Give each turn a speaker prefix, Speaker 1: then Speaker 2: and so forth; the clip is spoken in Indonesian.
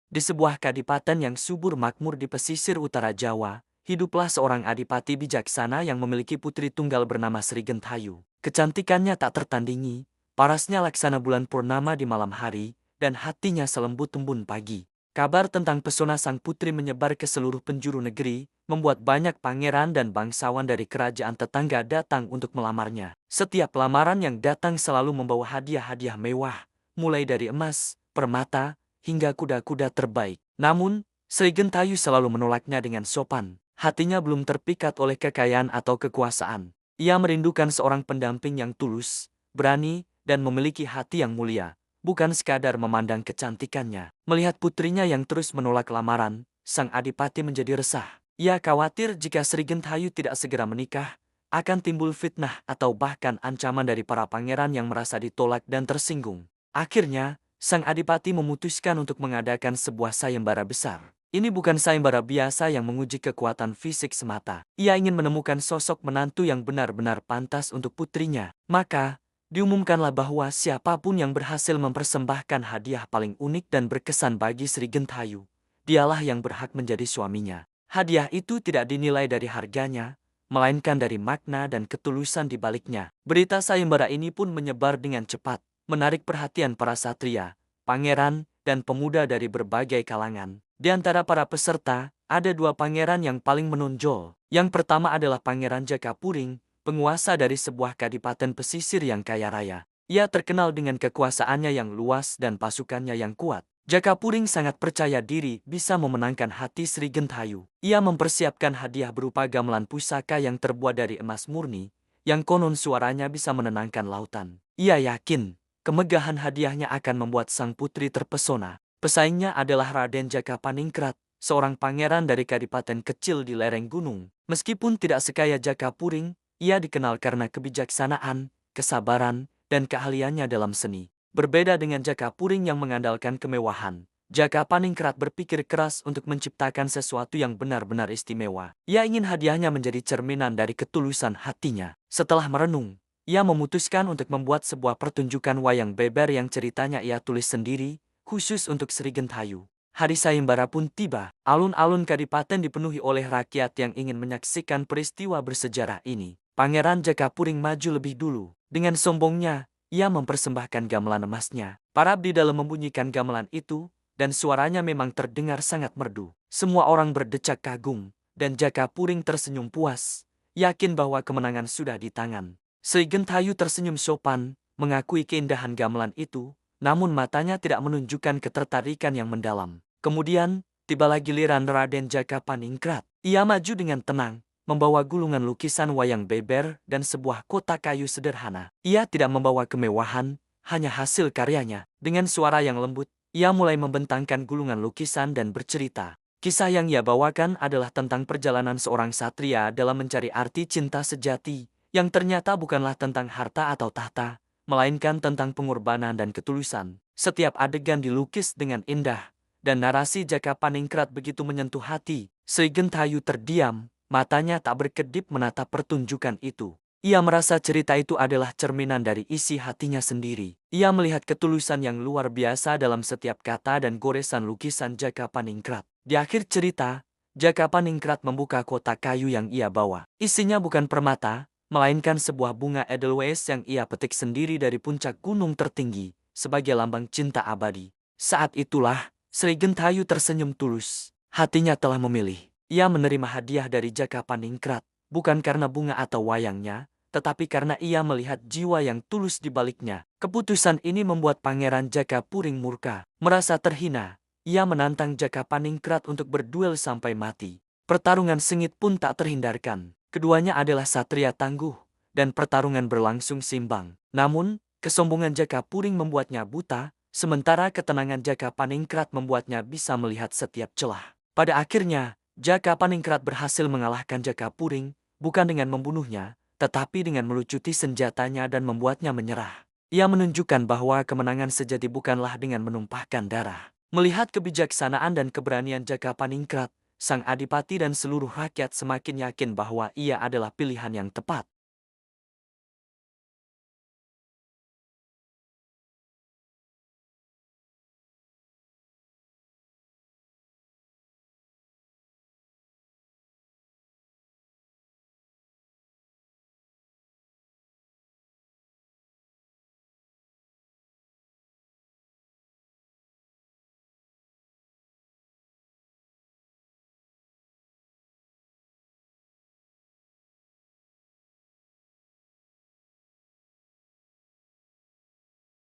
Speaker 1: Di sebuah kadipaten yang subur makmur di pesisir utara Jawa, hiduplah seorang adipati bijaksana yang memiliki putri tunggal bernama Sri Gentayu. Kecantikannya tak tertandingi, parasnya laksana bulan purnama di malam hari, dan hatinya selembut embun pagi. Kabar tentang pesona sang putri menyebar ke seluruh penjuru negeri, membuat banyak pangeran dan bangsawan dari kerajaan tetangga datang untuk melamarnya. Setiap lamaran yang datang selalu membawa hadiah-hadiah mewah, mulai dari emas, permata, hingga kuda-kuda terbaik. Namun, Sri Gentayu selalu menolaknya dengan sopan. Hatinya belum terpikat oleh kekayaan atau kekuasaan. Ia merindukan seorang pendamping yang tulus, berani, dan memiliki hati yang mulia, bukan sekadar memandang kecantikannya. Melihat putrinya yang terus menolak lamaran, sang adipati menjadi resah. Ia khawatir jika Sri Gentayu tidak segera menikah, akan timbul fitnah atau bahkan ancaman dari para pangeran yang merasa ditolak dan tersinggung. Akhirnya, sang adipati memutuskan untuk mengadakan sebuah sayembara besar. Ini bukan sayembara biasa yang menguji kekuatan fisik semata. Ia ingin menemukan sosok menantu yang benar-benar pantas untuk putrinya. Maka, diumumkanlah bahwa siapapun yang berhasil mempersembahkan hadiah paling unik dan berkesan bagi Sri Gentayu, dialah yang berhak menjadi suaminya. Hadiah itu tidak dinilai dari harganya, melainkan dari makna dan ketulusan di baliknya. Berita sayembara ini pun menyebar dengan cepat, menarik perhatian para satria, pangeran, dan pemuda dari berbagai kalangan. Di antara para peserta, ada dua pangeran yang paling menonjol. Yang pertama adalah Pangeran Jakapuring, penguasa dari sebuah kadipaten pesisir yang kaya raya. Ia terkenal dengan kekuasaannya yang luas dan pasukannya yang kuat. Jakapuring sangat percaya diri bisa memenangkan hati Sri Gentayu. Ia mempersiapkan hadiah berupa gamelan pusaka yang terbuat dari emas murni, yang konon suaranya bisa menenangkan lautan. Ia yakin kemegahan hadiahnya akan membuat sang putri terpesona. Pesaingnya adalah Raden Jakapaningkrat, seorang pangeran dari kadipaten kecil di lereng gunung. Meskipun tidak sekaya Jakapuring, ia dikenal karena kebijaksanaan, kesabaran, dan keahliannya dalam seni. Berbeda dengan Jakapuring yang mengandalkan kemewahan, Jakapaningkrat berpikir keras untuk menciptakan sesuatu yang benar-benar istimewa. Ia ingin hadiahnya menjadi cerminan dari ketulusan hatinya. Setelah merenung, ia memutuskan untuk membuat sebuah pertunjukan wayang beber yang ceritanya ia tulis sendiri, khusus untuk Sri Gentayu. Hari sayembara pun tiba. Alun-alun kadipaten dipenuhi oleh rakyat yang ingin menyaksikan peristiwa bersejarah ini. Pangeran Jakapuring maju lebih dulu. Dengan sombongnya, ia mempersembahkan gamelan emasnya. Para abdi dalam membunyikan gamelan itu, dan suaranya memang terdengar sangat merdu. Semua orang berdecak kagum, dan Jakapuring tersenyum puas, yakin bahwa kemenangan sudah di tangan. Sri Gentayu tersenyum sopan, mengakui keindahan gamelan itu, namun matanya tidak menunjukkan ketertarikan yang mendalam. Kemudian, tibalah giliran Raden Jakapaningkrat. Ia maju dengan tenang, membawa gulungan lukisan wayang beber dan sebuah kotak kayu sederhana. Ia tidak membawa kemewahan, hanya hasil karyanya. Dengan suara yang lembut, ia mulai membentangkan gulungan lukisan dan bercerita. Kisah yang ia bawakan adalah tentang perjalanan seorang satria dalam mencari arti cinta sejati, yang ternyata bukanlah tentang harta atau tahta, melainkan tentang pengorbanan dan ketulusan. Setiap adegan dilukis dengan indah, dan narasi Jakapaningkrat begitu menyentuh hati. Sri Gentayu terdiam, matanya tak berkedip menatap pertunjukan itu. Ia merasa cerita itu adalah cerminan dari isi hatinya sendiri. Ia melihat ketulusan yang luar biasa dalam setiap kata dan goresan lukisan Jakapaningkrat. Di akhir cerita, Jakapaningkrat membuka kotak kayu yang ia bawa. Isinya bukan permata, melainkan sebuah bunga edelweiss yang ia petik sendiri dari puncak gunung tertinggi, sebagai lambang cinta abadi. Saat itulah, Sri Gentayu tersenyum tulus. Hatinya telah memilih. Ia menerima hadiah dari Jakapaningkrat, bukan karena bunga atau wayangnya, tetapi karena ia melihat jiwa yang tulus di baliknya. Keputusan ini membuat Pangeran Jakapuring murka. Merasa terhina, ia menantang Jakapaningkrat untuk berduel sampai mati. Pertarungan sengit pun tak terhindarkan. Keduanya adalah satria tangguh, dan pertarungan berlangsung seimbang. Namun, kesombongan Jakapuring membuatnya buta, sementara ketenangan Jakapaningkrat membuatnya bisa melihat setiap celah. Pada akhirnya, Jakapaningkrat berhasil mengalahkan Jakapuring, bukan dengan membunuhnya, tetapi dengan melucuti senjatanya dan membuatnya menyerah. Ia menunjukkan bahwa kemenangan sejati bukanlah dengan menumpahkan darah. Melihat kebijaksanaan dan keberanian Jakapaningkrat, sang adipati dan seluruh rakyat semakin yakin bahwa ia adalah pilihan yang tepat.